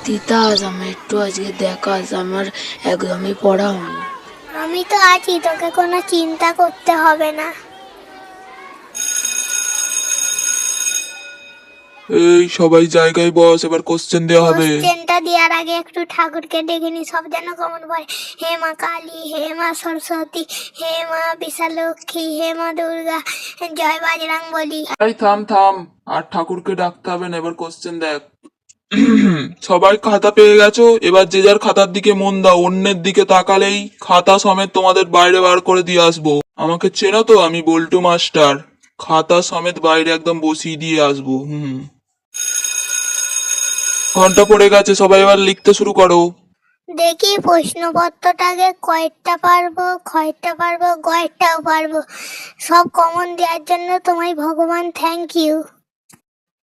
তিতাস আমি একটু আজকে দেখাস, আমার একদমই পড়া হয়নি। আমি তো আছি, তোকে কোনো চিন্তা করতে হবে না। এই সবাই জায়গায় বস, এবার কোশ্চেন দেওয়া হবে। কোশ্চেনটা দেওয়ার আগে একটু ঠাকুরকে ডেকে নি, সব যেন কেমন বলে। হে মা কালী, হে মা সরস্বতী, হে মা বিশালক্ষী, হে মা দুর্গা, জয় বাজরাং বলি। এই থাম থাম, আর ঠাকুরকে ডাকতে হবে না, এবার কোশ্চেন দেখ। সবাই খাতা পেয়ে গেছো, এবার যে যার খাতার দিকে মন দাও, অন্যের দিকে তাকালেই খাতা সমেত তোমাদের বাইরে বার করে দিয়ে আসবো। আমাকে চেনো তো, আমি বল্টু মাস্টার। খাতা সমেত বাইরে একদম বসিয়ে দিয়ে আসবো। ঘন্টা পড়ে গেছে, সবাই এবার লিখতে শুরু করো। দেখি প্রশ্নপত্রটাকে কয়েকটা পারবো, কয়েকটা পারবো, কয়েকটাও পারবো। সব কমন দেওয়ার জন্য তোমায় ভগবান থ্যাংক ইউ।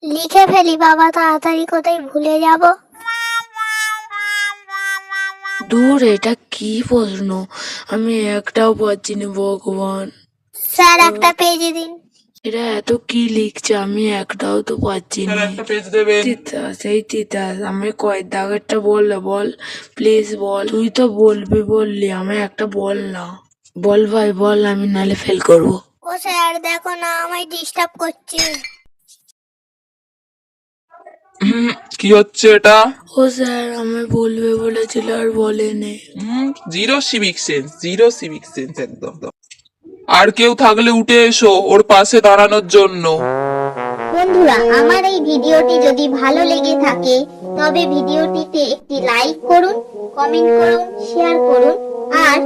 লিখে ফেলি বাবা, তাড়াতাড়ি, কোথায় ভুলে যাব। দূর, এটা কি প্রশ্ন, আমি একটাও পাচ্ছি না ভগবান। স্যার একটা পেজে দিন। এরা এত কি লিখছে, আমি একটাও তো পাচ্ছি স্যার, না। একটা পেজ দেবেন। তিতাস, এই তিতাস, আমি কয়েক দাগেরটা বললে বল, প্লিজ বল। তুই তো বলবি বললি, আমি একটা বল না। বল ভাই বল, আমি নালে ফেল করবো। ও স্যার দেখো না, আমায় ডিস্টার্ব করছে। কি হচ্ছে এটা? ও স্যার, আমি বলবে বলেছিল আর বলেনি। Zero civic sense, zero civic sense একদম। আর কেউ থাকলে উঠে এসো ওর পাশে দাঁড়ানোর জন্য। বন্ধুরা, আমার এই ভিডিওটি যদি ভালো লেগে থাকে তবে ভিডিওটিতে একটি লাইক করুন, কমেন্ট করুন, শেয়ার করুন আর